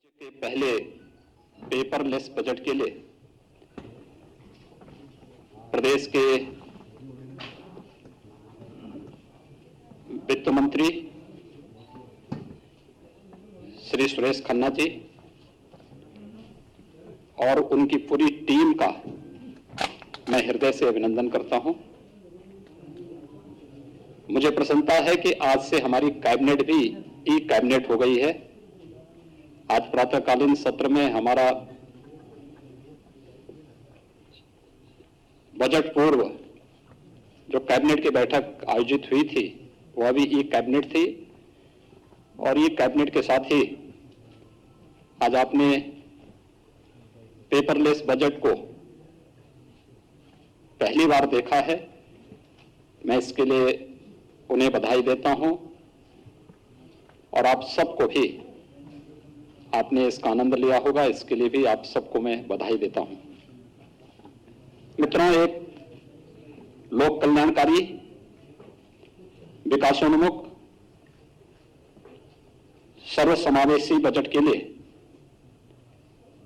के पहले paperless budget के लिए प्रदेश के वित्त मंत्री श्री सुरेश खन्ना जी और उनकी पूरी टीम का मैं हृदय से अभिनंदन करता हूं। मुझे प्रसन्नता है कि आज से हमारी कैबिनेट भी ई कैबिनेट हो गई है। आज प्रातःकालीन सत्र में हमारा बजट पूर्व जो कैबिनेट की बैठक आयोजित हुई थी वह भी ई कैबिनेट थी और ई कैबिनेट के साथ ही आज आपने पेपरलेस बजट को पहली बार देखा है। मैं इसके लिए उन्हें बधाई देता हूं और आप सबको भी आपने इसका आनंद लिया होगा, इसके लिए भी आप सबको मैं बधाई देता हूं। मित्रों, एक लोक कल्याणकारी, विकासोन्मुख, सर्वसमावेशी बजट के लिए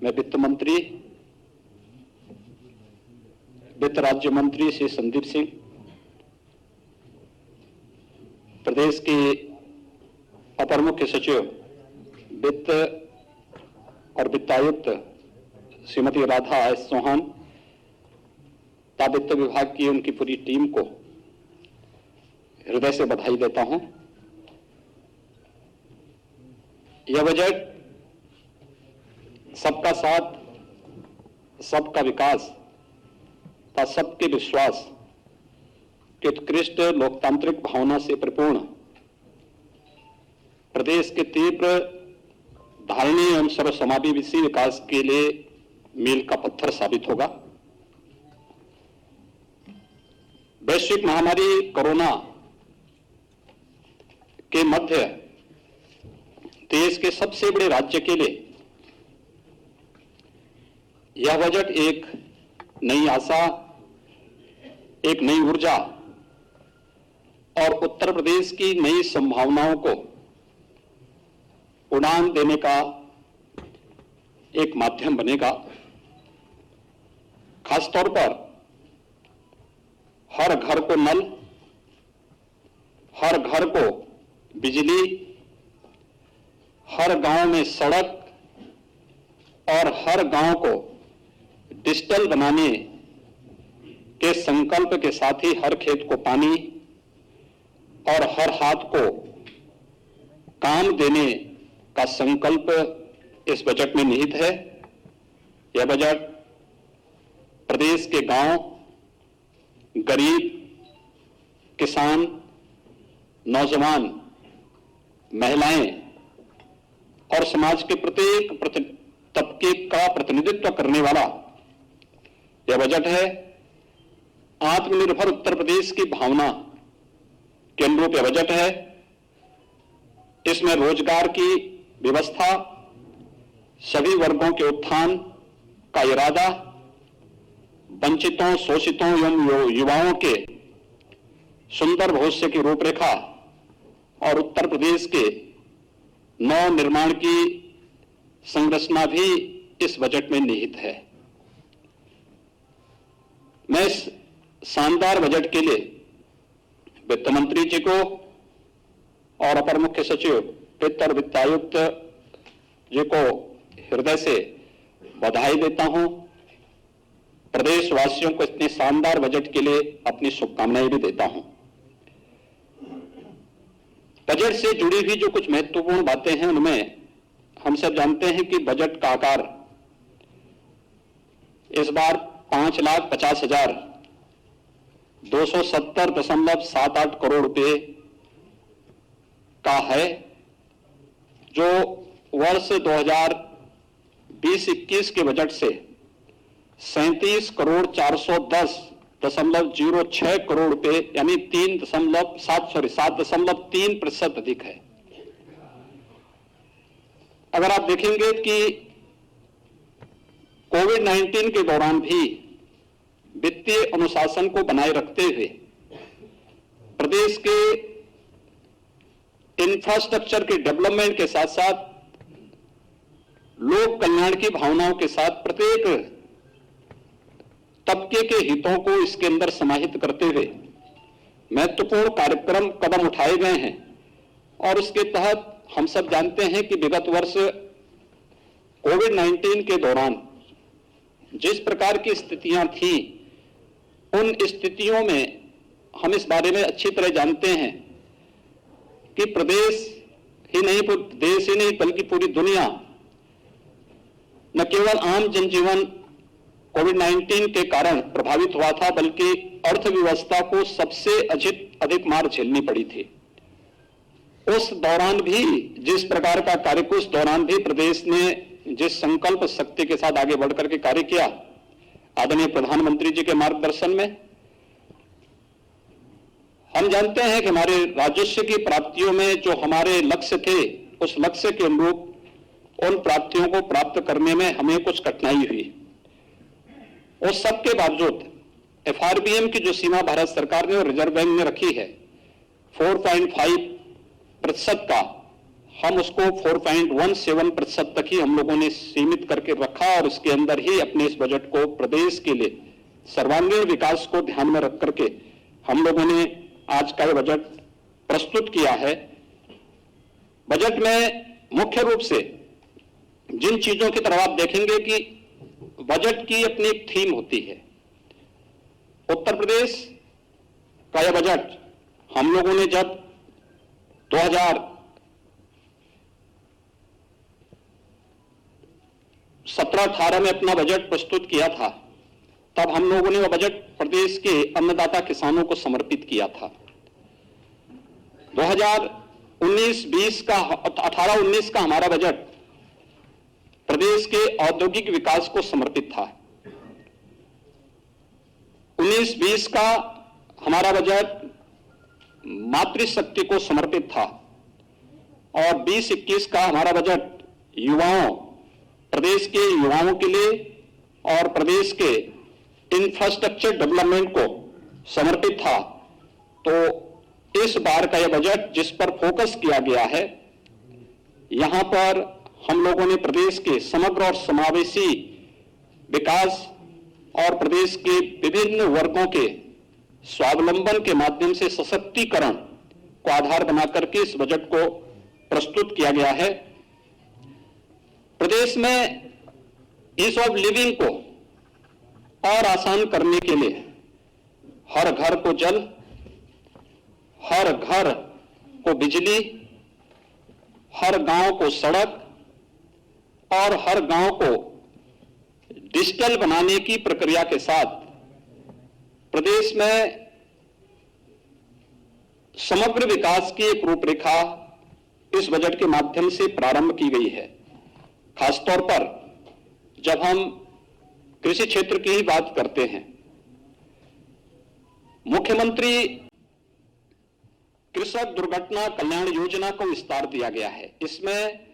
मैं वित्त मंत्री, वित्त राज्य मंत्री श्री संदीप सिंह, प्रदेश की अपर मुख्य सचिव वित्त और वित्तायुक्त श्रीमती राधा एस चौहान तथा वित्त विभाग की उनकी पूरी टीम को हृदय से बधाई देता हूं। यह बजट सबका साथ, सबका विकास तथा सबके विश्वास की उत्कृष्ट लोकतांत्रिक भावना से परिपूर्ण प्रदेश के तीव्र धारणीय एवं सर्वसमावेशी विकास के लिए मील का पत्थर साबित होगा। वैश्विक महामारी कोरोना के मध्य देश के सबसे बड़े राज्य के लिए यह बजट एक नई आशा, एक नई ऊर्जा और उत्तर प्रदेश की नई संभावनाओं को उड़ान देने का एक माध्यम बनेगा। खासतौर पर हर घर को नल, हर घर को बिजली, हर गांव में सड़क और हर गांव को डिजिटल बनाने के संकल्प के साथ ही हर खेत को पानी और हर हाथ को काम देने का संकल्प इस बजट में निहित है। यह बजट प्रदेश के गांव, गरीब, किसान, नौजवान, महिलाएं और समाज के प्रत्येक तबके का प्रतिनिधित्व करने वाला यह बजट है। आत्मनिर्भर उत्तर प्रदेश की भावना के अनुरूप यह बजट है। इसमें रोजगार की व्यवस्था, सभी वर्गों के उत्थान का इरादा, वंचितों, शोषितों एवं युवाओं के सुंदर भविष्य की रूपरेखा और उत्तर प्रदेश के नव निर्माण की संरचना भी इस बजट में निहित है। मैं इस शानदार बजट के लिए वित्त मंत्री जी को और अपर मुख्य सचिव वित्त और वित्तायुक्त जी को हृदय से बधाई देता हूं। प्रदेशवासियों को इतने शानदार बजट के लिए अपनी शुभकामनाएं भी देता हूं। बजट से जुड़ी हुई जो कुछ महत्वपूर्ण बातें हैं उनमें हम सब जानते हैं कि बजट का आकार इस बार 5,50,270.78 करोड़ रुपए का है, जो वर्ष 2020-21 के बजट से 37,410.06 करोड़ रुपए यानी 7.3% अधिक है। अगर आप देखेंगे कि कोविड-19 के दौरान भी वित्तीय अनुशासन को बनाए रखते हुए प्रदेश के इंफ्रास्ट्रक्चर के डेवलपमेंट के साथ साथ लोक कल्याण की भावनाओं के साथ प्रत्येक तबके के हितों को इसके अंदर समाहित करते हुए महत्वपूर्ण कार्यक्रम कदम उठाए गए हैं। और उसके तहत हम सब जानते हैं कि विगत वर्ष कोविड-19 के दौरान जिस प्रकार की स्थितियां थी, उन स्थितियों में हम इस बारे में अच्छी तरह जानते हैं कि प्रदेश ही नहीं बल्कि पूरी दुनिया न केवल आम जनजीवन कोविड-19 के कारण प्रभावित हुआ था, बल्कि अर्थव्यवस्था को सबसे अधिक मार झेलनी पड़ी थी। उस दौरान भी जिस प्रकार का कार्य, उस दौरान भी प्रदेश ने जिस संकल्प शक्ति के साथ आगे बढ़कर के कार्य किया, आदरणीय प्रधानमंत्री जी के मार्गदर्शन में, हम जानते हैं कि हमारे राजस्व की प्राप्तियों में जो हमारे लक्ष्य थे, उस लक्ष्य के अनुरूप उन प्राप्तियों को प्राप्त करने में हमें कुछ कठिनाई हुई। उस सब के बावजूद एफआरबीएम की जो सीमा भारत सरकार ने और रिजर्व बैंक ने रखी है 4.5% का, हम उसको 4.17% तक ही हम लोगों ने सीमित करके रखा और उसके अंदर ही अपने इस बजट को प्रदेश के लिए सर्वांगीण विकास को ध्यान में रख करके हम लोगों ने आज का बजट प्रस्तुत किया है। बजट में मुख्य रूप से जिन चीजों की तरफ आप देखेंगे कि बजट की अपनी एक थीम होती है। उत्तर प्रदेश का यह बजट हम लोगों ने जब 2017-18 में अपना बजट प्रस्तुत किया था, तब हम लोगों ने वह बजट प्रदेश के अन्नदाता किसानों को समर्पित किया था। 2019-20 का 18-19 का हमारा बजट प्रदेश के औद्योगिक विकास को समर्पित था। 19-20 का हमारा बजट मातृशक्ति को समर्पित था और 20-21 का हमारा बजट प्रदेश के युवाओं के लिए और प्रदेश के इंफ्रास्ट्रक्चर डेवलपमेंट को समर्पित था। तो इस बार का यह बजट जिस पर फोकस किया गया है, यहां पर हम लोगों ने प्रदेश के समग्र और समावेशी विकास और प्रदेश के विभिन्न वर्गों के स्वावलंबन के माध्यम से सशक्तिकरण को आधार बनाकर के इस बजट को प्रस्तुत किया गया है। प्रदेश में ईज ऑफ लिविंग को और आसान करने के लिए हर घर को जल, हर घर को बिजली, हर गांव को सड़क और हर गांव को डिजिटल बनाने की प्रक्रिया के साथ प्रदेश में समग्र विकास की एक रूपरेखा इस बजट के माध्यम से प्रारंभ की गई है। खासतौर पर जब हम कृषि क्षेत्र की ही बात करते हैं, मुख्यमंत्री कृषक दुर्घटना कल्याण योजना को विस्तार दिया गया है। इसमें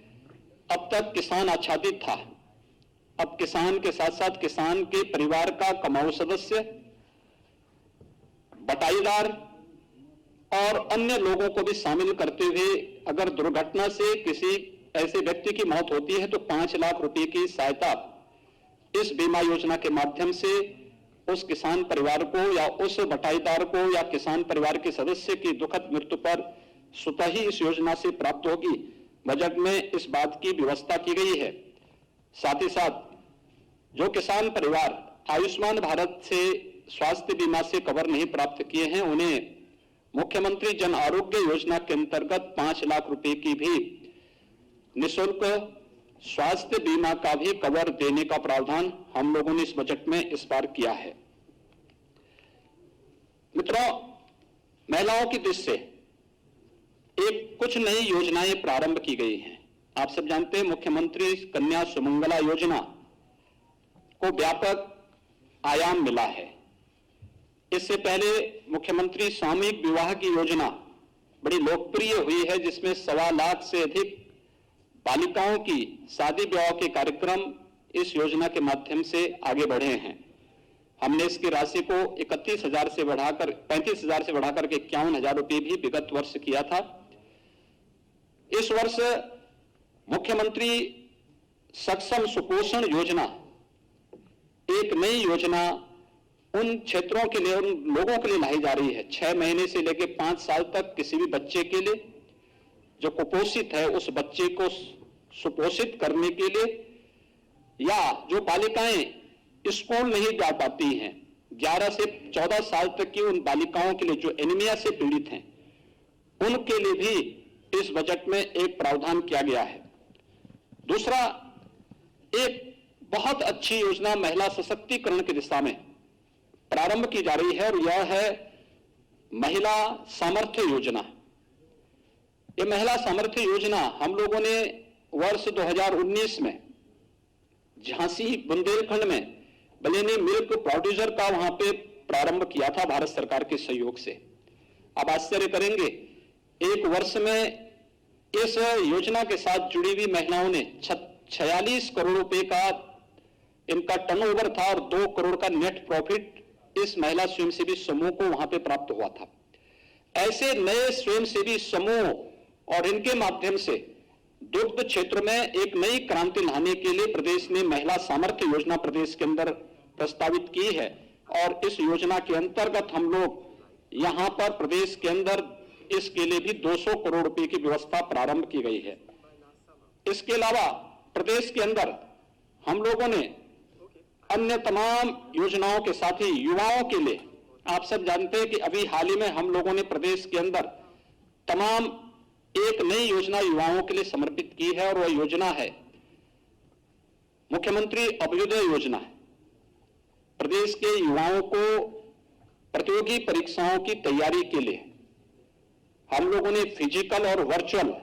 अब तक किसान आच्छादित था, अब किसान के साथ साथ किसान के परिवार का कमाऊ सदस्य, बटाईदार और अन्य लोगों को भी शामिल करते हुए अगर दुर्घटना से किसी ऐसे व्यक्ति की मौत होती है तो 5 लाख रुपए की सहायता इस बीमा योजना के माध्यम से उस किसान परिवार को या उस बटाईदार को या किसान परिवार के सदस्य की दुखद मृत्यु पर स्वतः ही इस योजना से प्राप्त होगी। बजट में इस बात की व्यवस्था की गई है। साथ ही साथ जो किसान परिवार आयुष्मान भारत से स्वास्थ्य बीमा से कवर नहीं प्राप्त किए हैं, उन्हें मुख्यमंत्री जन आरोग्य योजना के अंतर्गत 5 लाख रुपए की भी निःशुल्क स्वास्थ्य बीमा का भी कवर देने का प्रावधान हम लोगों ने इस बजट में इस बार किया है। मित्रों, महिलाओं की दृष्टि से एक कुछ नई योजनाएं प्रारंभ की गई हैं। आप सब जानते हैं मुख्यमंत्री कन्या सुमंगला योजना को व्यापक आयाम मिला है। इससे पहले मुख्यमंत्री सामूहिक विवाह की योजना बड़ी लोकप्रिय हुई है, जिसमें 1.25 लाख से अधिक बालिकाओं की शादी विवाह के कार्यक्रम इस योजना के माध्यम से आगे बढ़े हैं। हमने इसकी राशि को 31,000 से बढ़ाकर 35,000 से बढ़ाकर के 51,000 रुपये भी विगत वर्ष किया था। इस वर्ष मुख्यमंत्री सक्षम सुपोषण योजना एक नई योजना उन क्षेत्रों के लिए, उन लोगों के लिए लाई जा रही है 6 महीने से लेकर 5 साल तक किसी भी बच्चे के लिए जो कुपोषित है उस बच्चे को सुपोषित करने के लिए, या जो बालिकाएं स्कूल नहीं जा पाती हैं 11 से 14 साल तक की उन बालिकाओं के लिए जो एनीमिया से पीड़ित हैं उनके लिए भी इस बजट में एक प्रावधान किया गया है। दूसरा, एक बहुत अच्छी योजना महिला सशक्तिकरण की दिशा में प्रारंभ की जा रही है और यह है महिला सामर्थ्य योजना। यह महिला सामर्थ्य योजना हम लोगों ने वर्ष 2019 में झांसी बुंदेलखंड में बलेनी मिल्क प्रोड्यूसर का वहां पे प्रारंभ किया था भारत सरकार के सहयोग से। आप आश्चर्य करेंगे, एक वर्ष में इस योजना के साथ जुड़ी हुई महिलाओं ने 46 करोड़ रुपए का इनका टर्नओवर था और 2 करोड़ का नेट प्रॉफिट इस महिला स्वयंसेवी समूह को वहां पे प्राप्त हुआ था। ऐसे नए स्वयंसेवी समूह और इनके माध्यम से दुग्ध क्षेत्र में एक नई क्रांति लाने के लिए प्रदेश ने महिला सामर्थ्य योजना प्रदेश के अंदर प्रस्तावित की है और इस योजना के अंतर्गत हम लोग यहां पर प्रदेश के अंदर इसके लिए भी 200 करोड़ रुपए की व्यवस्था प्रारंभ की गई है। इसके अलावा प्रदेश के अंदर हम लोगों ने अन्य तमाम योजनाओं के साथ ही युवाओं के लिए, आप सब जानते हैं कि अभी हाल ही में हम लोगों ने प्रदेश के अंदर तमाम एक नई योजना युवाओं के लिए समर्पित की है और वह योजना है मुख्यमंत्री अभ्युदय योजना। प्रदेश के युवाओं को प्रतियोगी परीक्षाओं की तैयारी के लिए हम लोगों ने फिजिकल और वर्चुअल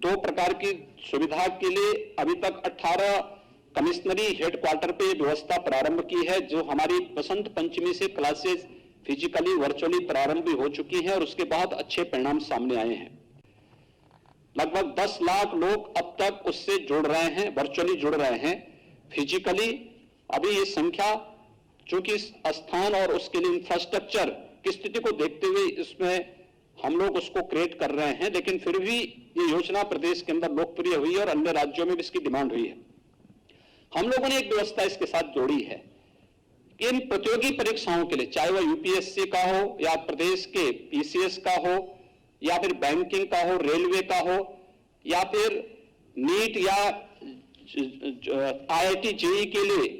2 प्रकार की सुविधा के लिए अभी तक 18 कमिश्नरी हेडक्वार्टर पे व्यवस्था प्रारंभ की है, जो हमारी बसंत पंचमी से क्लासेस फिजिकली वर्चुअली प्रारंभ भी हो चुकी है और उसके बहुत अच्छे परिणाम सामने आए हैं। लगभग 10 लाख लोग अब तक उससे जुड़ रहे हैं, वर्चुअली जुड़ रहे हैं। फिजिकली अभी ये संख्या, चूंकि स्थान और उसके लिए इंफ्रास्ट्रक्चर की स्थिति को देखते हुए इसमें हम लोग उसको क्रिएट कर रहे हैं, लेकिन फिर भी ये योजना प्रदेश के अंदर लोकप्रिय हुई और अन्य राज्यों में भी इसकी डिमांड हुई है। हम लोगों ने एक व्यवस्था इसके साथ जोड़ी है कि इन प्रतियोगी परीक्षाओं के लिए, चाहे वह यूपीएससी का हो या प्रदेश के पीसीएस का हो या फिर बैंकिंग का हो, रेलवे का हो या फिर नीट या आईआईटी जेईई के लिए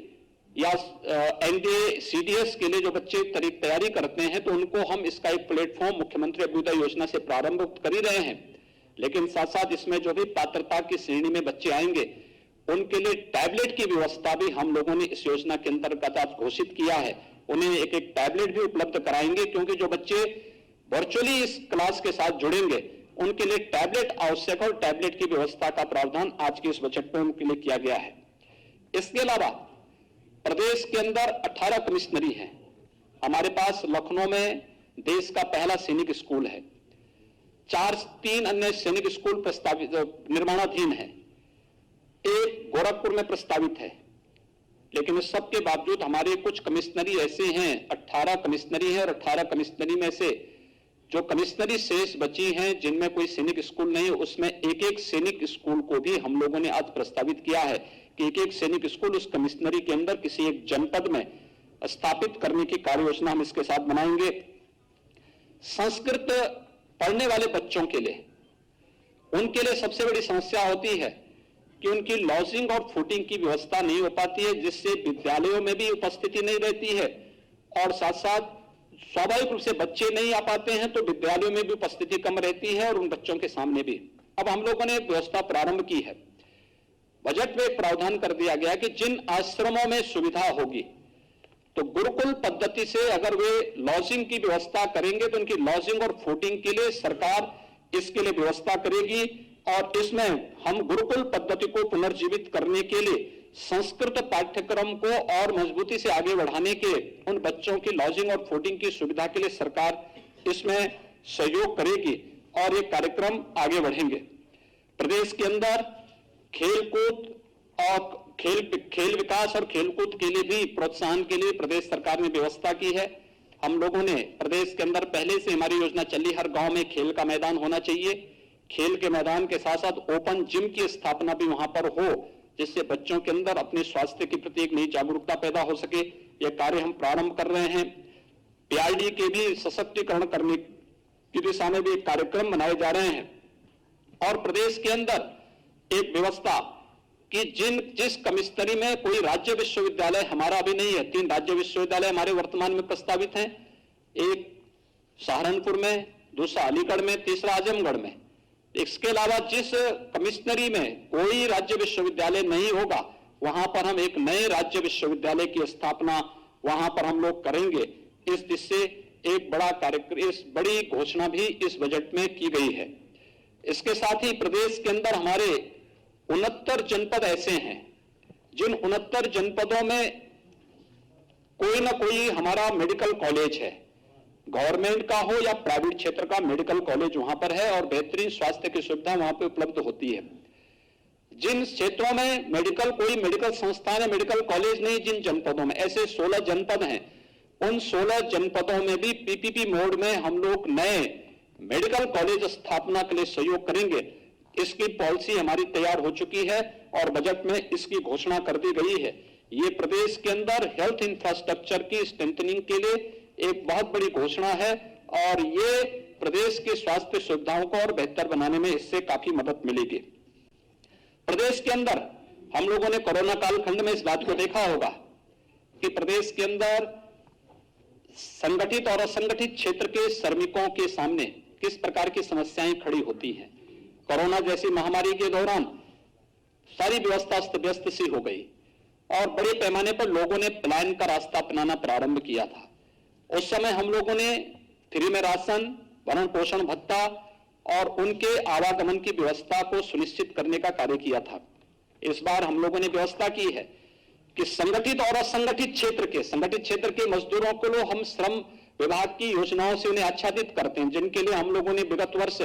या एनडीए सीडीएस के लिए जो बच्चे तैयारी करते हैं, तो उनको हम इसका एक प्लेटफॉर्म मुख्यमंत्री अभ्युदय योजना से प्रारंभ कर ही रहे हैं। लेकिन साथ साथ इसमें जो भी पात्रता की श्रेणी में बच्चे आएंगे उनके लिए टैबलेट की व्यवस्था भी हम लोगों ने इस योजना के अंतर्गत आज घोषित किया है। उन्हें एक एक टैबलेट भी उपलब्ध कराएंगे, क्योंकि जो बच्चे वर्चुअली इस क्लास के साथ जुड़ेंगे उनके लिए टैबलेट आवश्यक है और टैबलेट की व्यवस्था का प्रावधान आज के इस बजट में उनके लिए किया गया है। इसके अलावा प्रदेश के अंदर 18 कमिश्नरी है। हमारे पास लखनऊ में देश का पहला सैनिक स्कूल है, 3 अन्य सैनिक स्कूल प्रस्तावित निर्माणाधीन है, एक गोरखपुर में प्रस्तावित है। लेकिन इस सब के बावजूद हमारे कुछ कमिश्नरी ऐसे हैं, 18 कमिश्नरी है और 18 कमिश्नरी में से जो कमिश्नरी शेष बची हैं जिनमें कोई सैनिक स्कूल नहीं, उसमें एक एक सैनिक स्कूल को भी हम लोगों ने आज प्रस्तावित किया है कि एक एक सैनिक स्कूल उस कमिश्नरी के अंदर किसी एक जनपद में स्थापित करने की कार्य योजना हम इसके साथ बनाएंगे। संस्कृत पढ़ने वाले बच्चों के लिए, उनके लिए सबसे बड़ी समस्या होती है कि उनकी लॉजिंग और फूडिंग की व्यवस्था नहीं हो पाती है, जिससे विद्यालयों में भी उपस्थिति नहीं रहती है और साथ साथ स्वाभाविक रूप से बच्चे नहीं आ पाते हैं तो विद्यालयों में भी उपस्थिति कम रहती है और उन बच्चों के सामने भी। अब हम लोगों ने व्यवस्था प्रारंभ की है। बजट में एक प्रावधान कर दिया गया कि जिन आश्रमों में सुविधा होगी तो गुरुकुल पद्धति से अगर वे लॉजिंग की व्यवस्था करेंगे तो उनकी लॉजिंग और फूडिंग के लिए सरकार इसके लिए व्यवस्था करेगी और इसमें हम गुरुकुल पद्धति को पुनर्जीवित करने के लिए संस्कृत पाठ्यक्रम को और मजबूती से आगे बढ़ाने के उन बच्चों की लॉजिंग और फूडिंग की सुविधा के लिए सरकार इसमें सहयोग करेगी और ये कार्यक्रम आगे बढ़ेंगे। प्रदेश के अंदर खेलकूद और खेल विकास और खेलकूद के लिए भी प्रोत्साहन के लिए प्रदेश सरकार ने व्यवस्था की है। हम लोगों ने प्रदेश के अंदर पहले से हमारी योजना चली, हर गांव में खेल का मैदान होना चाहिए। खेल के मैदान के साथ साथ ओपन जिम की स्थापना भी वहां पर हो जिससे बच्चों के अंदर अपने स्वास्थ्य के प्रति एक नई जागरूकता पैदा हो सके। यह कार्य हम प्रारंभ कर रहे हैं। पीआरडी के भी सशक्तिकरण करने की दिशा में भी एक कार्यक्रम बनाए जा रहे हैं और प्रदेश के अंदर एक व्यवस्था कि जिस कमिश्नरी में कोई राज्य विश्वविद्यालय हमारा अभी नहीं है, 3 राज्य विश्वविद्यालय हमारे वर्तमान में प्रस्तावित हैं, एक सहारनपुर में, दूसरा अलीगढ़ में, तीसरा आजमगढ़ में। इसके अलावा जिस कमिश्नरी में कोई राज्य विश्वविद्यालय नहीं होगा वहां पर हम एक नए राज्य विश्वविद्यालय की स्थापना वहां पर हम लोग करेंगे। इस दिशा से एक बड़ा कार्यक्रम, इस बड़ी घोषणा भी इस बजट में की गई है। इसके साथ ही प्रदेश के अंदर हमारे 69 जनपद ऐसे हैं जिन 69 जनपदों में कोई ना कोई हमारा मेडिकल कॉलेज है, गवर्नमेंट का हो या प्राइवेट क्षेत्र का मेडिकल कॉलेज वहां पर है और बेहतरीन स्वास्थ्य की सुविधा वहां पर उपलब्ध होती है। जिन क्षेत्रों में कोई मेडिकल संस्थान है, मेडिकल कॉलेज नहीं, जिन जनपदों में ऐसे 16 जनपद हैं, उन 16 जनपदों में भी पीपीपी मोड में हम लोग नए मेडिकल कॉलेज स्थापना के लिए सहयोग करेंगे। इसकी पॉलिसी हमारी तैयार हो चुकी है और बजट में इसकी घोषणा कर दी गई है। ये प्रदेश के अंदर हेल्थ इंफ्रास्ट्रक्चर की स्ट्रेंथनिंग के लिए एक बहुत बड़ी घोषणा है और ये प्रदेश की स्वास्थ्य सुविधाओं को और बेहतर बनाने में इससे काफी मदद मिलेगी। प्रदेश के अंदर हम लोगों ने कोरोना कालखंड में इस बात को देखा होगा कि प्रदेश के अंदर संगठित और असंगठित क्षेत्र के श्रमिकों के सामने किस प्रकार की समस्याएं खड़ी होती हैं। कोरोना जैसी महामारी के दौरान सारी व्यवस्था अस्त व्यस्त सी हो गई और बड़े पैमाने पर लोगों ने पलायन का रास्ता अपनाना प्रारंभ किया था। उस समय हम लोगों ने फ्री में राशन, भरण पोषण भत्ता और उनके आवागमन की व्यवस्था को सुनिश्चित करने का कार्य किया था। इस बार हम लोगों ने व्यवस्था की है कि संगठित और असंगठित क्षेत्र के मजदूरों को हम श्रम विभाग की योजनाओं से उन्हें आच्छादित करते हैं, जिनके लिए हम लोगों ने विगत वर्ष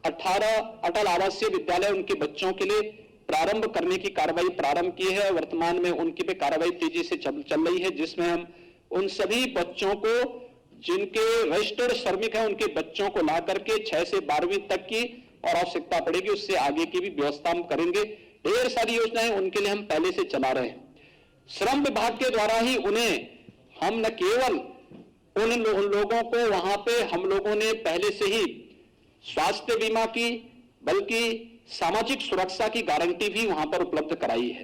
18 अटल आवासीय विद्यालय उनके बच्चों के लिए प्रारंभ करने की कार्रवाई प्रारंभ की है। वर्तमान में उनकी पे कार्रवाई तेजी से चल रही है, जिसमें हम उन सभी बच्चों को जिनके रजिस्टर्ड श्रमिक हैं उनके बच्चों को ला करके 6 से 12वीं तक की और आवश्यकता पड़ेगी उससे आगे की भी व्यवस्था हम करेंगे। ढेर सारी योजनाएं उनके लिए हम पहले से चला रहे हैं। श्रम विभाग के द्वारा ही उन्हें हम न केवल उन लोगों को वहां पे हम लोगों ने पहले से ही स्वास्थ्य बीमा की बल्कि सामाजिक सुरक्षा की गारंटी भी वहां पर उपलब्ध कराई है।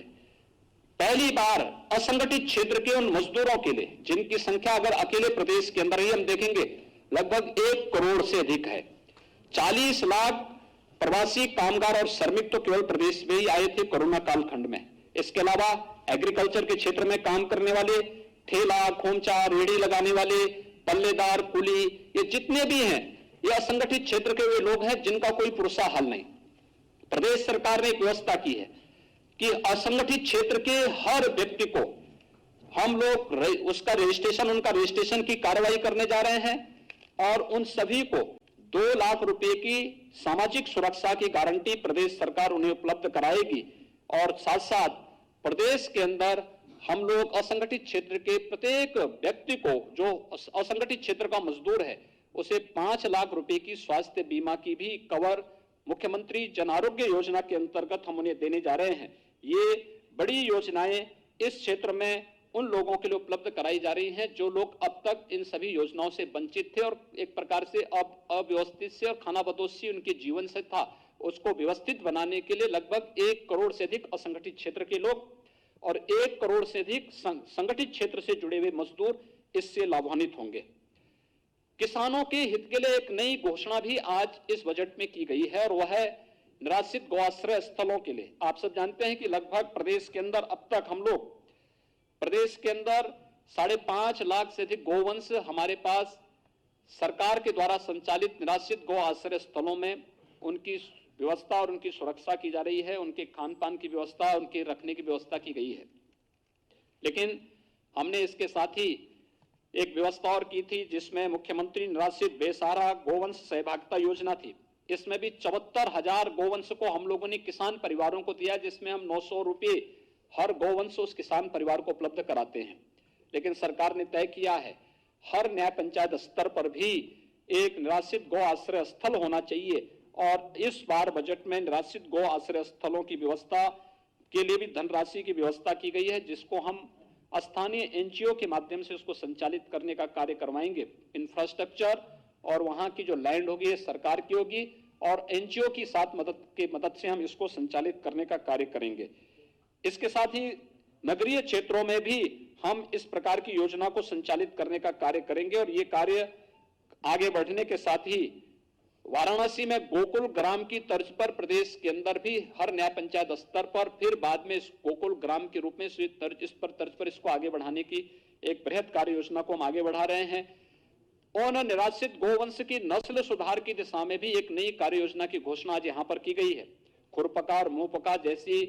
पहली बार असंगठित क्षेत्र के उन मजदूरों के लिए जिनकी संख्या अगर अकेले प्रदेश के अंदर ही हम देखेंगे लगभग 1 करोड़ से अधिक है। 40 लाख प्रवासी कामगार और श्रमिक तो केवल प्रदेश में ही आए थे कोरोना कालखंड में। इसके अलावा एग्रीकल्चर के क्षेत्र में काम करने वाले, ठेला, खोमचा, रेहड़ी लगाने वाले, पल्लेदार, कुली, ये जितने भी हैं ये असंगठित क्षेत्र के वे लोग हैं जिनका कोई पुरसा हल नहीं। प्रदेश सरकार ने एक व्यवस्था की है कि असंगठित क्षेत्र के हर व्यक्ति को हम लोग उनका रजिस्ट्रेशन की कार्रवाई करने जा रहे हैं और उन सभी को 2 लाख रुपए की सामाजिक सुरक्षा की गारंटी प्रदेश सरकार उन्हें उपलब्ध कराएगी। और साथ साथ प्रदेश के अंदर हम लोग असंगठित क्षेत्र के प्रत्येक व्यक्ति को जो असंगठित क्षेत्र का मजदूर है उसे 5 लाख रुपए की स्वास्थ्य बीमा की भी कवर मुख्यमंत्री जन आरोग्य योजना के अंतर्गत हम उन्हें देने जा रहे हैं। ये बड़ी योजनाएं इस क्षेत्र में उन लोगों के लिए उपलब्ध कराई जा रही हैं जो लोग अब तक इन सभी योजनाओं से वंचित थे और एक प्रकार से अब अव्यवस्थित से और खानाबदोशी उनके जीवन से था, उसको व्यवस्थित बनाने के लिए लगभग 1 करोड़ से अधिक असंगठित क्षेत्र के लोग और 1 करोड़ से अधिक संगठित क्षेत्र से जुड़े हुए मजदूर इससे लाभान्वित होंगे। किसानों के हित के लिए एक नई घोषणा भी आज इस बजट में की गई है और वह है निराश्रित गौआश्रय स्थलों के लिए। आप सब जानते हैं कि लगभग प्रदेश के अंदर अब तक हम लोग प्रदेश के अंदर 5.5 लाख से अधिक गौवंश हमारे पास सरकार के द्वारा संचालित निराश्रित गौ आश्रय स्थलों में उनकी व्यवस्था और उनकी सुरक्षा की जा रही है, उनके खान पान की व्यवस्था, उनके रखने की व्यवस्था की गई है। लेकिन हमने इसके साथ ही एक व्यवस्था और की थी जिसमें मुख्यमंत्री निराश्रित बेसहारा गोवंश सहभागिता योजना थी। इसमें भी 74,000 गोवंश को हम लोगों ने किसान परिवारों को दिया, जिसमें हम 900 रुपये हर गोवंश उस किसान परिवार को उपलब्ध कराते हैं। लेकिन सरकार ने तय किया है हर न्याय पंचायत स्तर पर भी एक निराश्रित गौ आश्रय स्थल होना चाहिए और इस बार बजट में निराश्रित गौ आश्रय स्थलों की व्यवस्था के लिए भी धनराशि की व्यवस्था की गई है, जिसको हम स्थानीय एनजीओ के माध्यम से उसको संचालित करने का कार्य करवाएंगे। इंफ्रास्ट्रक्चर और वहां की जो लैंड होगी सरकार की होगी और एनजीओ की साथ मदद से हम इसको संचालित करने का कार्य करेंगे। इसके साथ ही नगरीय क्षेत्रों में भी हम इस प्रकार की योजना को संचालित करने का कार्य करेंगे और ये कार्य आगे बढ़ने के साथ ही वाराणसी में गोकुल ग्राम की तर्ज पर प्रदेश के अंदर भी हर न्याय पंचायत स्तर पर फिर बाद में इस गोकुल ग्राम के रूप में इस तर्ज पर इसको आगे बढ़ाने की एक बृहद कार्य योजना को हम आगे बढ़ा रहे हैं। और निराश्रित गोवंश की नस्ल सुधार की दिशा में भी एक नई कार्य योजना की घोषणा आज यहां पर की गई है। खुरपका और मुंहपका जैसी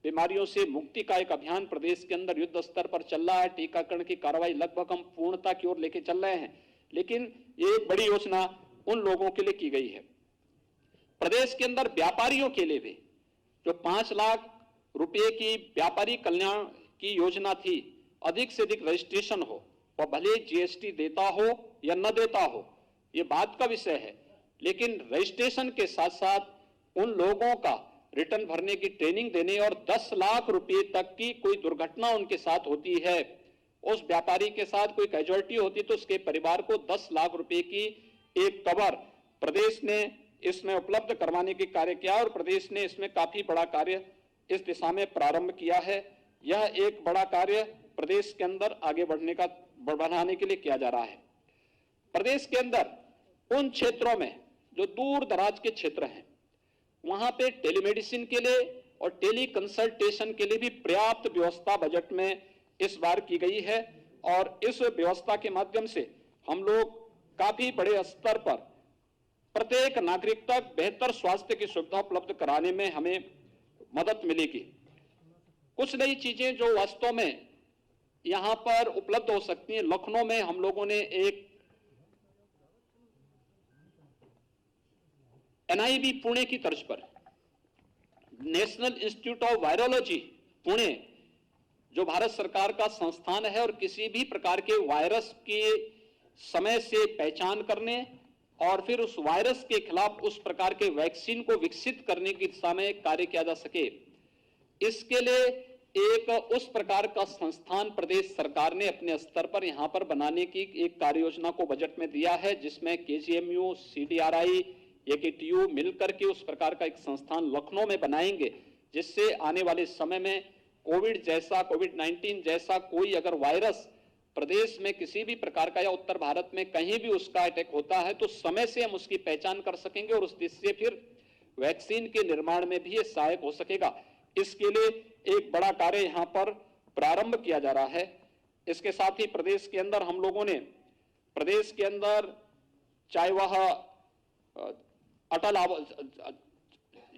बीमारियों से मुक्ति का एक अभियान प्रदेश के अंदर युद्ध स्तर पर चल रहा है। टीकाकरण की कार्रवाई लगभग हम पूर्णता की ओर लेके चल रहे हैं, लेकिन ये एक बड़ी योजना उन लोगों के लिए की गई है। प्रदेश के अंदर व्यापारियों के लिए भी जो 5 लाख रुपए की व्यापारी कल्याण की योजना थी, अधिक से अधिक रजिस्ट्रेशन हो, वह भले जीएसटी देता हो या न देता हो, यह बात का विषय है, लेकिन रजिस्ट्रेशन के साथ साथ उन लोगों का रिटर्न भरने की ट्रेनिंग देने और 10 लाख रुपए तक की कोई दुर्घटना उनके साथ होती है, उस व्यापारी के साथ कोई कैजुअलिटी होती तो उसके परिवार को 10 लाख रुपए की एक कवर प्रदेश ने इसमें उपलब्ध करवाने की कार्य किया और प्रदेश ने इसमें काफी बड़ा कार्य इस दिशा में प्रारंभ किया है। यह एक बड़ा कार्य प्रदेश के अंदर आगे बढ़ाने के लिए किया जा रहा है। प्रदेश के अंदर उन क्षेत्रों में जो दूर दराज के क्षेत्र हैं, वहां पे टेलीमेडिसिन के लिए और टेली कंसल्टेशन के लिए भी पर्याप्त व्यवस्था बजट में इस बार की गई है और इस व्यवस्था के माध्यम से हम लोग काफी बड़े स्तर पर प्रत्येक नागरिक तक बेहतर स्वास्थ्य की सुविधा उपलब्ध कराने में हमें मदद मिलेगी। कुछ नई चीजें जो वास्तव में यहां पर उपलब्ध हो सकती हैं, लखनऊ में हम लोगों ने एक एनआईवी पुणे की तर्ज पर national institute of virology Pune, जो भारत सरकार का संस्थान है और किसी भी प्रकार के वायरस के समय से पहचान करने और फिर उस वायरस के खिलाफ उस प्रकार के वैक्सीन को विकसित करने की दिशा में कार्य किया जा सके, इसके लिए एक उस प्रकार का संस्थान प्रदेश सरकार ने अपने स्तर पर यहां पर बनाने की एक कार्य योजना को बजट में दिया है, जिसमें केजीएमयू, सीडीआरआई, एकेटीयू मिलकर के उस प्रकार का एक संस्थान लखनऊ में बनाएंगे, जिससे आने वाले समय में कोविड-19 जैसा कोई अगर वायरस प्रदेश में किसी भी प्रकार का या उत्तर भारत में कहीं भी उसका अटैक होता है तो समय से हम उसकी पहचान कर सकेंगे और उस दिशा फिर वैक्सीन के निर्माण में भी ये सहायक हो सकेगा। इसके लिए एक बड़ा कार्य यहां पर प्रारंभ किया जा रहा है। इसके साथ ही प्रदेश के अंदर हम लोगों ने प्रदेश के अंदर चाहे वह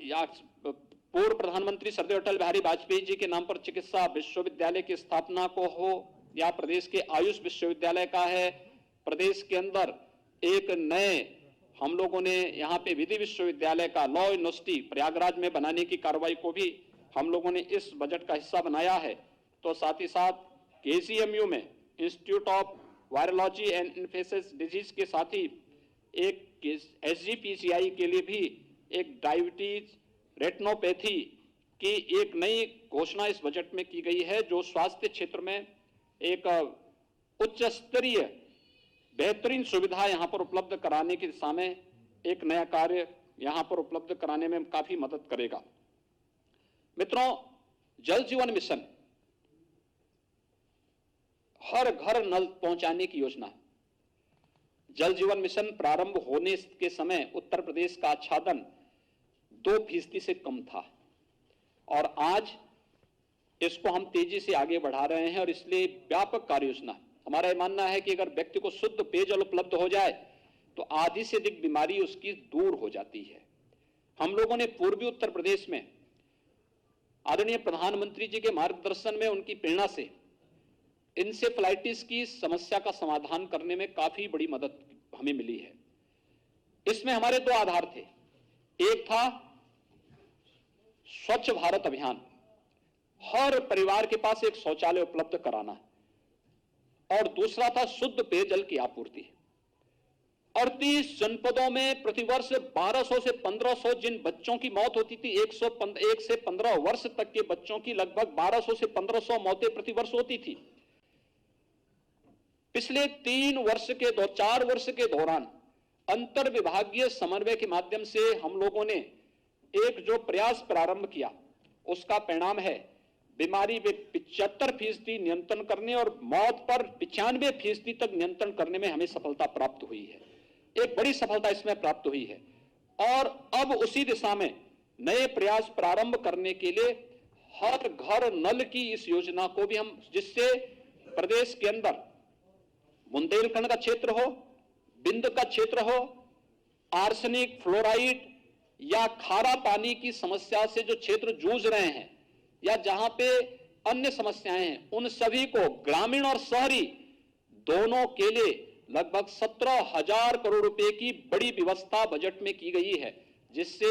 या पूर्व प्रधानमंत्री स्वर्गीय अटल बिहारी वाजपेयी जी के नाम पर चिकित्सा विश्वविद्यालय की स्थापना को हो या प्रदेश के आयुष विश्वविद्यालय का है, प्रदेश के अंदर एक नए हम लोगों ने यहाँ पे विधि विश्वविद्यालय का लॉ यूनिवर्सिटी प्रयागराज में बनाने की कार्रवाई को भी हम लोगों ने इस बजट का हिस्सा बनाया है। तो साथ ही साथ केजीएमयू में institute of virology and infectious disease के साथ ही एक एसजीपीसीआई के लिए भी एक डायबिटीज रेटिनोपैथी की एक नई घोषणा इस बजट में की गई है, जो स्वास्थ्य क्षेत्र में एक उच्च स्तरीय बेहतरीन सुविधा यहां पर उपलब्ध कराने की दिशा में एक नया कार्य यहां पर उपलब्ध कराने में काफी मदद करेगा। मित्रों, जल जीवन मिशन हर घर नल पहुंचाने की योजना। जल जीवन मिशन प्रारंभ होने के समय उत्तर प्रदेश का आच्छादन 2% से कम था और आज इसको हम तेजी से आगे बढ़ा रहे हैं और इसलिए व्यापक कार्य योजना। हमारा यह मानना है कि अगर व्यक्ति को शुद्ध पेयजल उपलब्ध हो जाए तो आधी से अधिक बीमारी उसकी दूर हो जाती है। हम लोगों ने पूर्वी उत्तर प्रदेश में आदरणीय प्रधानमंत्री जी के मार्गदर्शन में, उनकी प्रेरणा से इंसेफ्लाइटिस की समस्या का समाधान करने में काफी बड़ी मदद हमें मिली है। इसमें हमारे 2 आधार थे। एक था स्वच्छ भारत अभियान, हर परिवार के पास एक शौचालय उपलब्ध कराना, और दूसरा था शुद्ध पेयजल की आपूर्ति। 38 जनपदों में प्रतिवर्ष 1200 से 1500 जिन बच्चों की मौत होती थी, 1 से 15 वर्ष तक के बच्चों की लगभग 1200 से 1500 मौतें प्रतिवर्ष होती थी। पिछले 4 वर्ष के दौरान अंतर विभागीय समन्वय के माध्यम से हम लोगों ने एक जो प्रयास प्रारंभ किया, उसका परिणाम है बीमारी में 75% नियंत्रण करने और मौत पर 95% तक नियंत्रण करने में हमें सफलता प्राप्त हुई है। एक बड़ी सफलता इसमें प्राप्त हुई है और अब उसी दिशा में नए प्रयास प्रारंभ करने के लिए हर घर नल की इस योजना को भी हम, जिससे प्रदेश के अंदर बुंदेलखंड का क्षेत्र हो, बिंद का क्षेत्र हो, आर्सेनिक, फ्लोराइड या खारा पानी की समस्या से जो क्षेत्र जूझ रहे हैं या जहां पे अन्य समस्याएं हैं, उन सभी को ग्रामीण और शहरी दोनों के लिए लगभग 17,000 करोड़ रुपए की बड़ी व्यवस्था बजट में की गई है, जिससे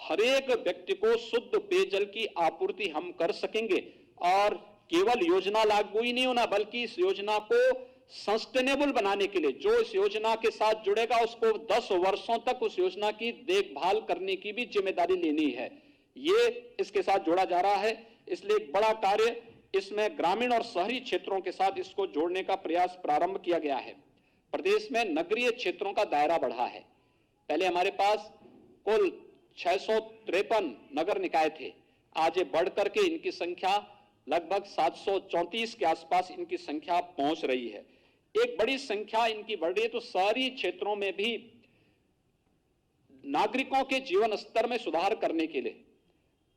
हर एक व्यक्ति को शुद्ध पेयजल की आपूर्ति हम कर सकेंगे। और केवल योजना लागू ही नहीं होना, बल्कि इस योजना को सस्टेनेबल बनाने के लिए जो इस योजना के साथ जुड़ेगा उसको 10 वर्षों तक उस योजना की देखभाल करने की भी जिम्मेदारी लेनी है। ये इसके साथ जोड़ा जा रहा है, इसलिए एक बड़ा कार्य इसमें ग्रामीण और शहरी क्षेत्रों के साथ इसको जोड़ने का प्रयास प्रारंभ किया गया है। प्रदेश में नगरीय क्षेत्रों का दायरा बढ़ा है। पहले हमारे पास कुल 653 नगर निकाय थे, आज ये बढ़ करके इनकी संख्या लगभग 734 के आसपास इनकी संख्या पहुंच रही है। एक बड़ी संख्या इनकी बढ़ रही है, तो शहरी क्षेत्रों में भी नागरिकों के जीवन स्तर में सुधार करने के लिए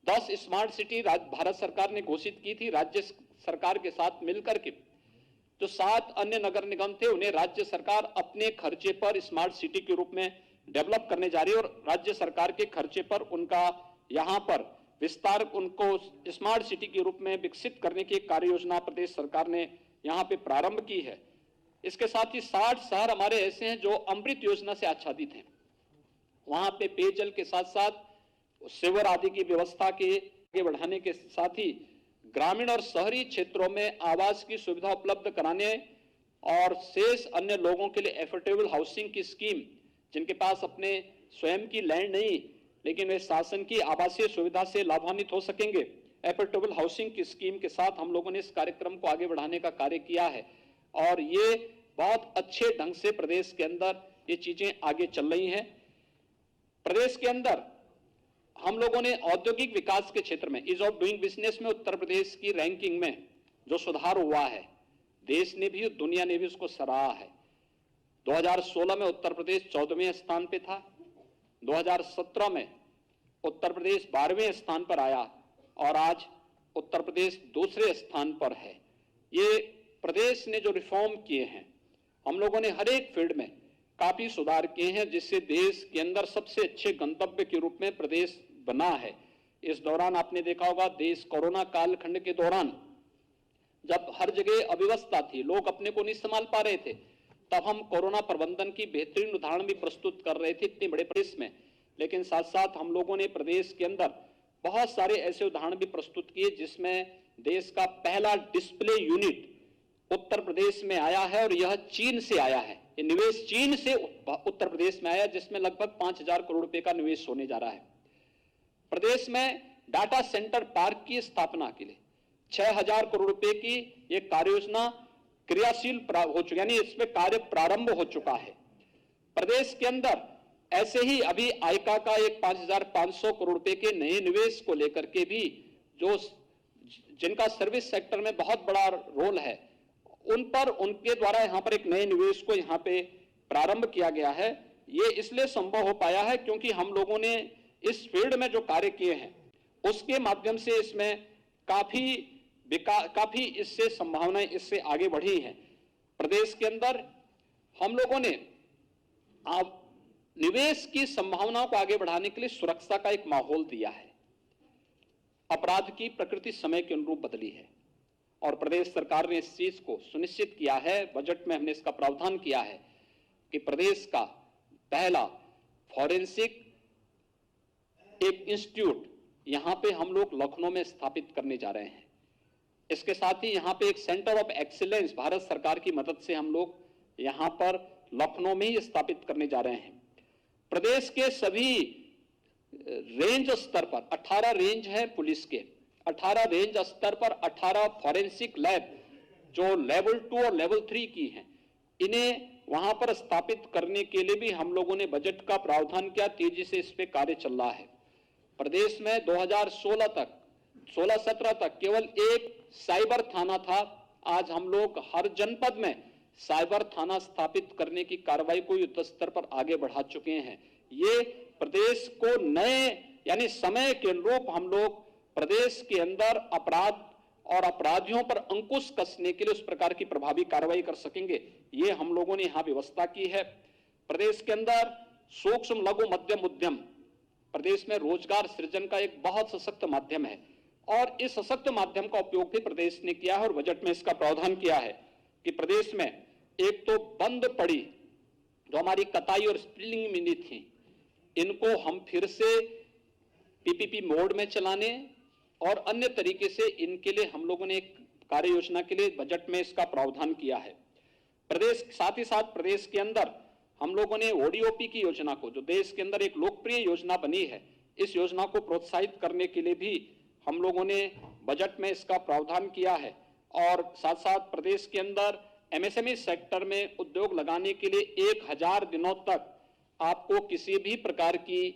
10 स्मार्ट सिटी भारत सरकार ने घोषित की थी। राज्य सरकार के साथ मिलकर के जो 7 अन्य नगर निगम थे, उन्हें राज्य सरकार अपने खर्चे पर स्मार्ट सिटी के रूप में डेवलप करने जा रही है और राज्य सरकार के खर्चे पर उनका यहां पर विस्तार, उनको स्मार्ट सिटी के रूप में विकसित करने की एक कार्य योजना प्रदेश सरकार ने यहां पे प्रारंभ की है। इसके साथ ही 60 शहर हमारे ऐसे हैं जो अमृत योजना से आच्छादित हैं। वहां पे पेयजल के साथ साथ सीवर आदि की व्यवस्था के आगे बढ़ाने के साथ ही ग्रामीण और शहरी क्षेत्रों में आवास की सुविधा उपलब्ध कराने और शेष अन्य लोगों के लिए एफोर्डेबल हाउसिंग की स्कीम, जिनके पास अपने स्वयं की लैंड नहीं लेकिन वे शासन की आवासीय सुविधा से लाभान्वित हो सकेंगे, एफोर्डेबल हाउसिंग की स्कीम के साथ हम लोगों ने इस कार्यक्रम को आगे बढ़ाने का कार्य किया है और ये बहुत अच्छे ढंग से प्रदेश के अंदर ये चीजें आगे चल रही हैं। प्रदेश के अंदर हम लोगों ने औद्योगिक विकास के क्षेत्र में ईज ऑफ डूइंग बिजनेस में उत्तर प्रदेश की रैंकिंग में जो सुधार हुआ है, देश ने भी दुनिया ने भी उसको सराहा है। 2016 में उत्तर प्रदेश 14वें स्थान पे था, 2017 में उत्तर प्रदेश 12वें स्थान पर आया और आज उत्तर प्रदेश दूसरे स्थान पर है। ये प्रदेश ने जो रिफॉर्म किए हैं, हम लोगों ने हर एक फील्ड में काफी सुधार किए हैं, जिससे देश के अंदर सबसे अच्छे गंतव्य के रूप में प्रदेश बना है। इस दौरान आपने देखा होगा, देश कोरोना कालखंड के दौरान जब हर जगह अव्यवस्था थी, लोग अपने को नहीं संभाल पा रहे थे, तब हम कोरोना प्रबंधन की बेहतरीन उदाहरण भी प्रस्तुत कर रहे थे इतने बड़े प्रदेश में। लेकिन साथ साथ हम लोगों ने प्रदेश के अंदर बहुत सारे ऐसे उदाहरण भी प्रस्तुत किए जिसमें देश का पहला डिस्प्ले यूनिट उत्तर प्रदेश में आया है और यह चीन से आया है। ये निवेश चीन से उत्तर प्रदेश में आया, जिसमें लगभग 5,000 करोड़ रुपए का निवेश होने जा रहा है। प्रदेश में डाटा सेंटर पार्क की स्थापना के लिए 6,000 करोड़ रुपए की एक कार्य योजना क्रियाशील हो चुकी, यानी इसमें कार्य प्रारंभ हो चुका है। प्रदेश के अंदर ऐसे ही अभी आइका का एक 5,500 करोड़ रुपए के नए निवेश को लेकर के भी जो जिनका सर्विस सेक्टर में बहुत बड़ा रोल है, उन पर उनके द्वारा यहां पर एक नए निवेश को यहां पे प्रारंभ किया गया है। ये इसलिए संभव हो पाया है क्योंकि हम लोगों ने इस फील्ड में जो कार्य किए हैं उसके माध्यम से इसमें काफी इससे संभावनाएं इससे आगे बढ़ी हैं। प्रदेश के अंदर हम लोगों ने निवेश की संभावनाओं को आगे बढ़ाने के लिए सुरक्षा का एक माहौल दिया है। अपराध की प्रकृति समय के अनुरूप बदली है और प्रदेश सरकार ने इस चीज को सुनिश्चित किया है, बजट में हमने इसका प्रावधान किया है कि प्रदेश का पहला फॉरेंसिक एक इंस्टीट्यूट यहां पे हम लोग लखनऊ में स्थापित करने जा रहे हैं। इसके साथ ही यहां पे एक सेंटर ऑफ एक्सीलेंस भारत सरकार की मदद से हम लोग यहां पर लखनऊ में ही स्थापित करने जा रहे हैं। प्रदेश के सभी रेंज स्तर पर 18 रेंज है पुलिस के, 18 रेंज स्तर पर 18 फॉरेंसिक लैब जो लेवल 2 और लेवल 3 की हैं, इन्हें वहां पर स्थापित करने के लिए भी हम लोगों ने बजट का प्रावधान किया। तेजी से इस पे कार्य चल रहा है। प्रदेश में 2016-17 तक केवल एक साइबर थाना था। आज हम लोग हर जनपद में साइबर थाना स्थापित करने की कार्रवाई को युद्ध स्तर पर आगे बढ़ा चुके हैं। ये प्रदेश को नए यानी समय के अनुरूप हम लोग प्रदेश के अंदर अपराध और अपराधियों पर अंकुश कसने के लिए उस प्रकार की प्रभावी कार्रवाई कर सकेंगे, ये हम लोगों ने यहां व्यवस्था की है। प्रदेश के अंदर सूक्ष्म लघु मध्यम उद्यम प्रदेश में रोजगार सृजन का एक बहुत सशक्त माध्यम है और इस सशक्त माध्यम का उपयोग भी प्रदेश ने किया है और बजट में इसका प्रावधान किया है कि प्रदेश में एक तो बंद पड़ी जो हमारी कताई और स्पिनिंग मिली थी, इनको हम फिर से पीपीपी मोड में चलाने और अन्य तरीके से इनके लिए हम लोगों ने एक कार्य योजना के लिए बजट में इसका प्रावधान किया है। प्रदेश साथ ही साथ प्रदेश के अंदर हम लोगों ने ओडीओपी की योजना को, जो देश के अंदर एक लोकप्रिय योजना बनी है, इस योजना को प्रोत्साहित करने के लिए भी हम लोगों ने बजट में इसका प्रावधान किया है। और साथ साथ प्रदेश के अंदर एमएसएमई सेक्टर में उद्योग लगाने के लिए 1000 दिनों तक आपको किसी भी प्रकार की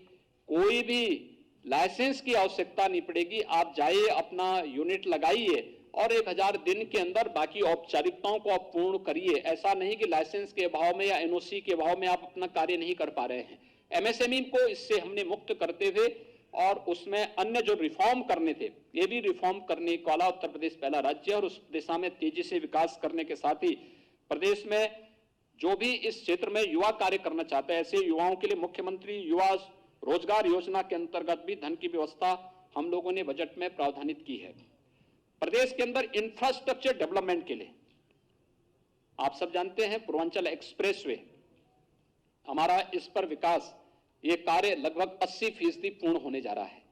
कोई भी लाइसेंस की आवश्यकता नहीं पड़ेगी। आप जाइए, अपना यूनिट लगाइए और 1000 दिन के अंदर बाकी औपचारिकताओं को आप पूर्ण करिए। ऐसा नहीं कि लाइसेंस के अभाव में या एनओसी के अभाव में आप अपना कार्य नहीं कर पा रहे हैं। एमएसएमई को इससे हमने मुक्त करते हुए और उसमें अन्य जो रिफॉर्म करने थे, ये भी रिफॉर्म करने वाला उत्तर प्रदेश पहला राज्य है और उस दिशा में तेजी से विकास करने के साथ ही प्रदेश में जो भी इस क्षेत्र में युवा कार्य करना चाहते हैं, ऐसे युवाओं के लिए मुख्यमंत्री युवा रोजगार योजना के अंतर्गत भी धन की व्यवस्था हम लोगों ने बजट में प्रावधानित की है। प्रदेश के अंदर इंफ्रास्ट्रक्चर डेवलपमेंट के लिए आप सब जानते हैं पूर्वांचल एक्सप्रेसवे हमारा, इस पर विकास ये कार्य लगभग 80% पूर्ण होने जा रहा है।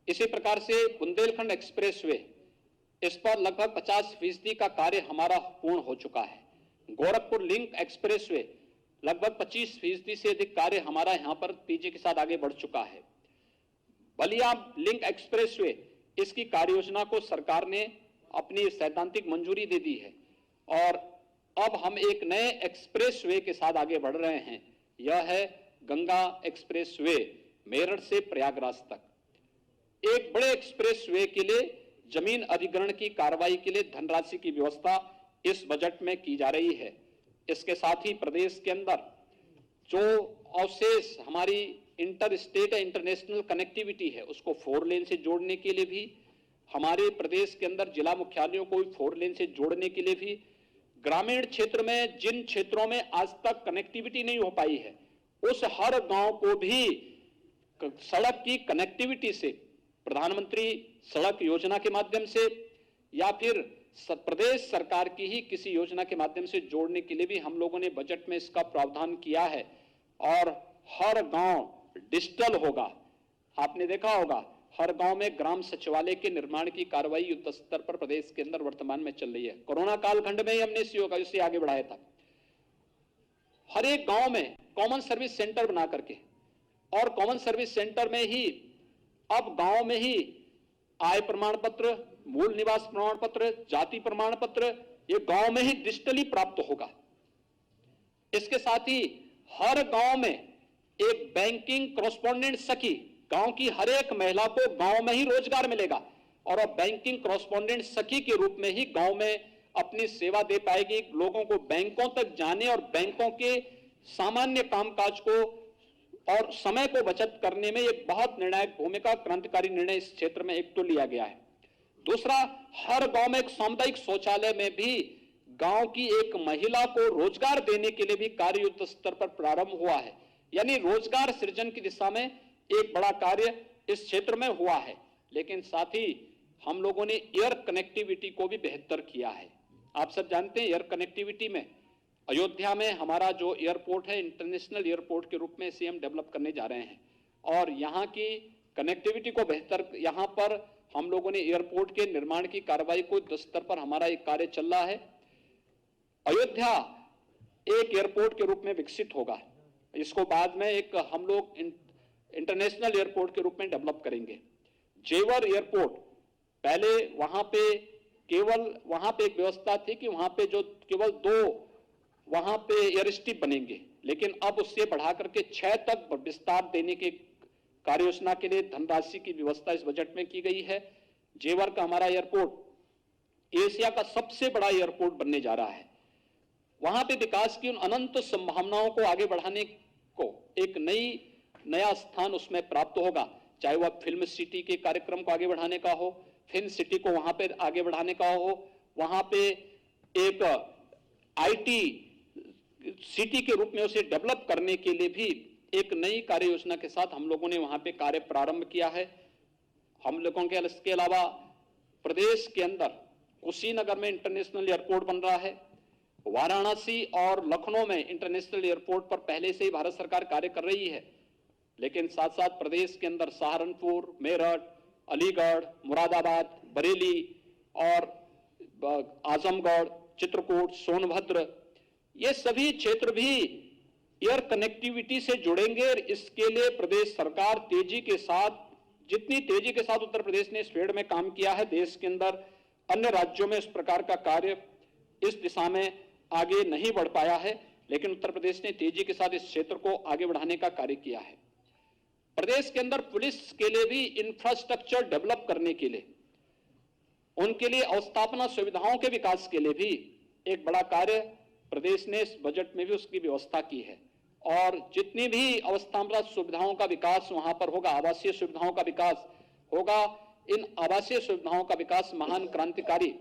इसी प्रकार से बुंदेलखंड एक्सप्रेसवे, इस पर लगभग 50% का कार्य हमारा पूर्ण हो चुका है। गोरखपुर लिंक एक्सप्रेसवे लगभग 25% से अधिक कार्य हमारा यहां पर तेजी के साथ आगे बढ़ चुका है। बलिया लिंक एक्सप्रेसवे, इसकी कार्य योजना को सरकार ने अपनी सैद्धांतिक मंजूरी दे दी है और अब हम एक नए एक्सप्रेसवे के साथ आगे बढ़ रहे हैं। यह है गंगा एक्सप्रेसवे, मेरठ से प्रयागराज तक। एक बड़े एक्सप्रेसवे के लिए जमीन अधिग्रहण की कार्रवाई के लिए धनराशि की व्यवस्था इस बजट में की जा रही है। इसके साथ ही प्रदेश के अंदर जो अवशेष हमारी इंटर स्टेट इंटरनेशनल कनेक्टिविटी है, उसको 4 लेन से जोड़ने के लिए भी, हमारे प्रदेश के अंदर जिला मुख्यालयों को 4 लेन से जोड़ने के लिए भी, ग्रामीण क्षेत्र में जिन क्षेत्रों में आज तक कनेक्टिविटी नहीं हो पाई है, उस हर गांव को भी सड़क की कनेक्टिविटी से प्रधानमंत्री सड़क योजना के माध्यम से या फिर प्रदेश सरकार की ही किसी योजना के माध्यम से जोड़ने के लिए भी हम लोगों ने बजट में इसका प्रावधान किया है और हर गांव डिजिटल होगा। आपने देखा होगा हर गांव में ग्राम सचिवालय के निर्माण की कार्रवाई युद्ध स्तर पर प्रदेश के अंदर वर्तमान में चल रही है। कोरोना कालखंड में ही हमने इसे आगे बढ़ाया था। हर एक गांव में कॉमन सर्विस सेंटर बना करके और कॉमन सर्विस सेंटर में ही अब गांव में ही आय प्रमाण पत्र, मूल निवास प्रमाण पत्र, जाति प्रमाण पत्र, ये गांव में ही डिजिटली प्राप्त होगा। इसके साथ ही हर गांव में एक बैंकिंग कॉरेस्पॉन्डेंट सखी, गांव की हर एक महिला को गांव में ही रोजगार मिलेगा और अब बैंकिंग कॉरेस्पॉन्डेंट सखी के रूप में ही गांव में अपनी सेवा दे पाएगी। लोगों को बैंकों तक जाने और बैंकों के सामान्य कामकाज को और समय को बचत करने में एक बहुत निर्णायक भूमिका, क्रांतिकारी निर्णय इस क्षेत्र में एक तो लिया गया है। दूसरा, हर गांव में एक सामुदायिक शौचालय में भी गांव की एक महिला को रोजगार देने के लिए भी कार्य युद्ध स्तर पर प्रारंभ हुआ है। यानी रोजगार सृजन की दिशा में एक बड़ा कार्य इस क्षेत्र में हुआ है। लेकिन साथ ही हम लोगों ने एयर कनेक्टिविटी को भी बेहतर किया है। आप सब जानते हैं एयर कनेक्टिविटी में अयोध्या में हमारा जो एयरपोर्ट है, इंटरनेशनल एयरपोर्ट के रूप में इसे हम डेवलप करने जा रहे हैं और यहाँ की कनेक्टिविटी को बेहतर, यहाँ पर हम लोगों ने एयरपोर्ट के निर्माण की कार्रवाई को युद्ध स्तर पर हमारा एक कार्य चल रहा है। अयोध्या एक एयरपोर्ट के रूप में विकसित होगा। इसको बाद में एक हम लोग इंटरनेशनल एयरपोर्ट के रूप में डेवलप करेंगे। जेवर एयरपोर्ट, पहले वहां पे एक व्यवस्था थी कि वहां पे जो केवल 2 वहां पे एयर स्ट्रिप बनेंगे, लेकिन अब उससे बढ़ाकर के 6 तक विस्तार देने के कार्य योजना के लिए धनराशि की व्यवस्था इस बजट में की गई है। जेवर का हमारा एयरपोर्ट एशिया का सबसे बड़ा एयरपोर्ट बनने जा रहा है। वहां पे विकास की उन अनंत संभावनाओं को आगे बढ़ाने को एक नया स्थान उसमें प्राप्त होगा, चाहे वह फिल्म सिटी के कार्यक्रम को आगे बढ़ाने का हो, फिल्म सिटी को वहां पे आगे बढ़ाने का हो, वहां पे एक आईटी सिटी के रूप में उसे डेवलप करने के लिए भी एक नई कार्य योजना के साथ हम लोगों ने वहां पे कार्य प्रारंभ किया है। हम लोगों के इसके अलावा प्रदेश के अंदर कुशीनगर में इंटरनेशनल एयरपोर्ट बन रहा है। वाराणसी और लखनऊ में इंटरनेशनल एयरपोर्ट पर पहले से ही भारत सरकार कार्य कर रही है, लेकिन साथ साथ प्रदेश के अंदर सहारनपुर, मेरठ, अलीगढ़, मुरादाबाद, बरेली और आजमगढ़, चित्रकूट, सोनभद्र, ये सभी क्षेत्र भी एयर कनेक्टिविटी से जुड़ेंगे। इसके लिए प्रदेश सरकार तेजी के साथ, जितनी तेजी के साथ उत्तर प्रदेश ने इस फील्ड में काम किया है, देश के अंदर अन्य राज्यों में इस प्रकार का कार्य इस दिशा में आगे नहीं बढ़ पाया है, लेकिन उत्तर प्रदेश ने तेजी के साथ इस क्षेत्र को आगे बढ़ाने का कार्य किया है। प्रदेश के अंदर पुलिस के लिए भी इंफ्रास्ट्रक्चर डेवलप करने के लिए, उनके लिए अवस्थापना सुविधाओं के विकास के लिए भी एक बड़ा कार्य प्रदेश ने इस बजट में भी उसकी व्यवस्था की है। और जितनी भी अवस्थापना सुविधाओं का विकास वहां पर होगा, आवासीय सुविधाओं का विकास होगा, इन आवासीय सुविधाओं का विकास महान क्रांतिकारी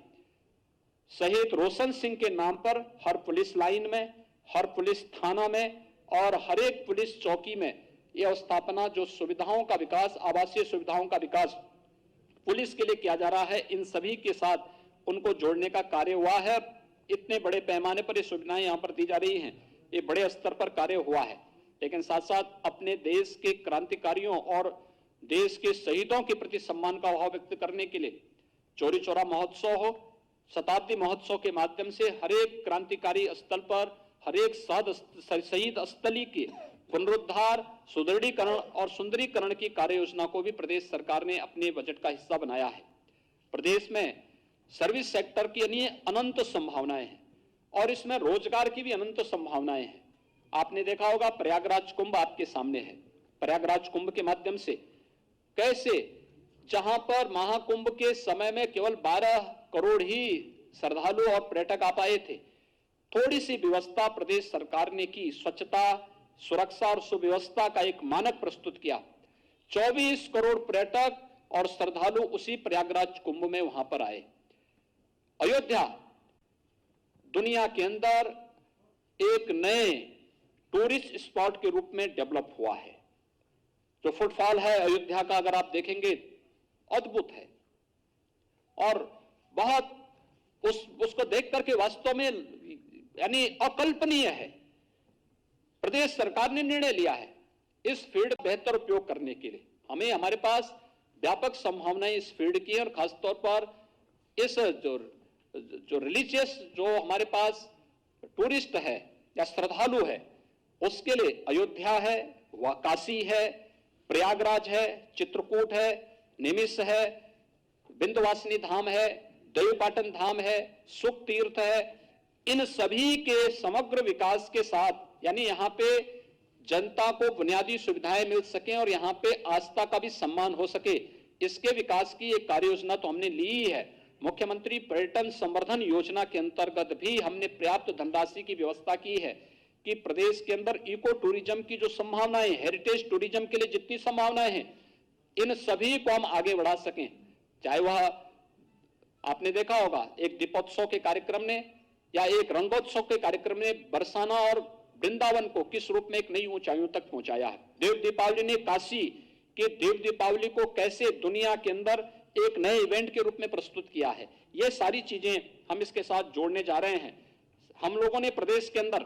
शहीद रोशन सिंह के नाम पर हर पुलिस लाइन में, हर पुलिस थाना में और हर एक पुलिस चौकी में यह अवस्थापना जो सुविधाओं का विकास, आवासीय सुविधाओं का विकास पुलिस के लिए किया जा रहा है, इन सभी के साथ उनको जोड़ने का कार्य हुआ है। इतने बड़े पैमाने पर ये सुविधाएं यहां पर दी जा रही हैं, ये बड़े स्तर पर कार्य हुआ है। लेकिन साथ साथ अपने देश के क्रांतिकारियों और देश के शहीदों के प्रति सम्मान का भाव व्यक्त करने के लिए चौरी चौरा महोत्सव हो, शताब्दी महोत्सव के माध्यम से हर एक क्रांतिकारी स्थल पर, हर एक शहीद स्थली के पुनरुद्धार, सुदृढ़ीकरण और सुंदरीकरण की कार्य योजना को भी प्रदेश सरकार ने अपने बजट का हिस्सा बनाया है। प्रदेश में सर्विस सेक्टर की अनंत संभावनाएं हैं और इसमें रोजगार की भी अनंत संभावनाएं हैं। आपने देखा होगा प्रयागराज कुंभ आपके सामने है। प्रयागराज कुंभ के माध्यम से कैसे, जहां पर महाकुंभ के समय में केवल 12 करोड़ ही श्रद्धालु और पर्यटक आ पाए थे, थोड़ी सी व्यवस्था प्रदेश सरकार ने की, स्वच्छता, सुरक्षा और सुव्यवस्था का एक मानक प्रस्तुत किया। 24 करोड़ पर्यटक और श्रद्धालु उसी प्रयागराज कुंभ में वहां पर आए। अयोध्या दुनिया के अंदर एक नए टूरिस्ट स्पॉट के रूप में डेवलप हुआ है। जो फुटफॉल है अयोध्या का, अगर आप देखेंगे, अद्भुत है और बहुत उसको देख करके वास्तव में यानी अकल्पनीय है। प्रदेश सरकार ने निर्णय लिया है इस फील्ड बेहतर उपयोग करने के लिए। हमारे पास व्यापक संभावनाएं इस फील्ड की है और खासतौर पर इस जो रिलीजियस, जो हमारे पास टूरिस्ट है या श्रद्धालु है, उसके लिए अयोध्या है, वह काशी है, प्रयागराज है, चित्रकूट है, निमिष है, विंध्यवासिनी धाम है, देवीपाटन धाम है, सुख तीर्थ है। इन सभी के समग्र विकास के साथ, यानी यहां पे जनता को बुनियादी सुविधाएं मिल सके और यहां पे आस्था का भी सम्मान हो सके, इसके विकास की एक कार्य योजना तो हमने ली ही है। मुख्यमंत्री पर्यटन संवर्धन योजना के अंतर्गत भी हमने पर्याप्त धनराशि की व्यवस्था की है कि प्रदेश के अंदर इको टूरिज्म की जो संभावनाएं, हेरिटेज टूरिज्म के लिए जितनी संभावनाएं हैं, इन सभी को हम आगे बढ़ा सकें। चाहे वह आपने देखा होगा एक दीपोत्सव के कार्यक्रम ने या एक रंगोत्सव के कार्यक्रम ने बरसाना और वृंदावन को किस रूप में एक नई ऊंचाइयों तक पहुंचाया है। देव दीपावली ने काशी के देव दीपावली को कैसे दुनिया के अंदर एक नए इवेंट के रूप में प्रस्तुत किया है। ये सारी चीजें हम इसके साथ जोड़ने जा रहे हैं। हम लोगों ने प्रदेश के अंदर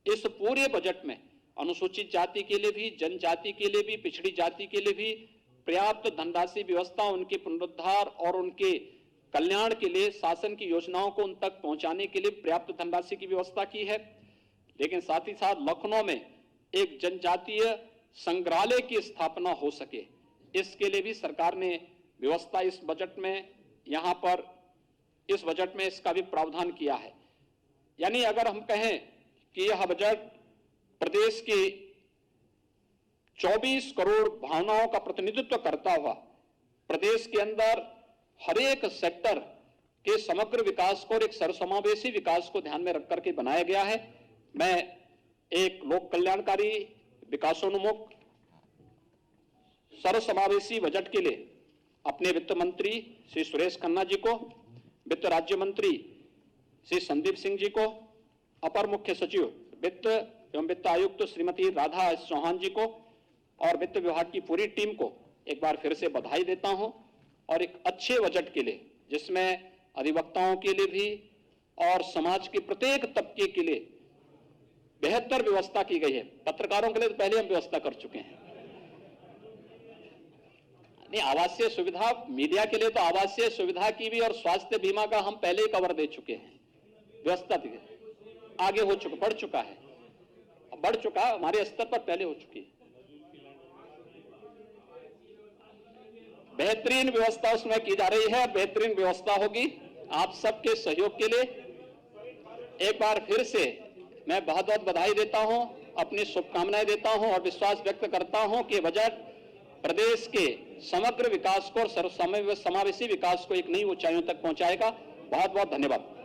इस पूरे बजट में अनुसूचित जाति के लिए भी, जनजाति के लिए भी, पिछड़ी जाति के लिए भी पर्याप्त धनराशि व्यवस्था, उनके पुनरुद्धार और उनके कल्याण के लिए शासन की योजनाओं को उन तक पहुंचाने के लिए पर्याप्त धनराशि की व्यवस्था की है। लेकिन साथ ही साथ लखनऊ में एक जनजातीय संग्रहालय की स्थापना हो सके, इसके लिए भी सरकार ने व्यवस्था इस बजट में, यहां पर इस बजट में इसका भी प्रावधान किया है। यानी अगर हम कहें कि यह बजट प्रदेश की 24 करोड़ भावनाओं का प्रतिनिधित्व करता हुआ प्रदेश के अंदर हर एक सेक्टर के समग्र विकास को और एक सर्वसमावेशी विकास को ध्यान में रख करके बनाया गया है। मैं एक लोक कल्याणकारी, विकासोन्मुख, सर्वसमावेशी बजट के लिए अपने वित्त मंत्री श्री सुरेश खन्ना जी को, वित्त राज्य मंत्री श्री संदीप सिंह जी को, अपर मुख्य सचिव वित्त एवं वित्त आयुक्त श्रीमती राधा चौहान जी को और वित्त विभाग की पूरी टीम को एक बार फिर से बधाई देता हूं, और एक अच्छे बजट के लिए जिसमें अधिवक्ताओं के लिए भी और समाज के प्रत्येक तबके के लिए बेहतर व्यवस्था की गई है। पत्रकारों के लिए तो पहले हम व्यवस्था कर चुके हैं, नहीं आवासीय सुविधा, मीडिया के लिए तो आवासीय सुविधा की भी और स्वास्थ्य बीमा का हम पहले ही कवर दे चुके हैं, व्यवस्था आगे हो चुका, बढ़ चुका है, बढ़ चुका हमारे स्तर पर पहले हो चुकी है। बेहतरीन व्यवस्था उसमें की जा रही है, बेहतरीन व्यवस्था होगी। आप सबके सहयोग के लिए एक बार फिर से मैं बहुत बहुत बधाई देता हूं, अपनी शुभकामनाएं देता हूं और विश्वास व्यक्त करता हूं कि बजट प्रदेश के समग्र विकास को और सर्वसमावेशी विकास को एक नई ऊंचाइयों तक पहुंचाएगा। बहुत बहुत धन्यवाद।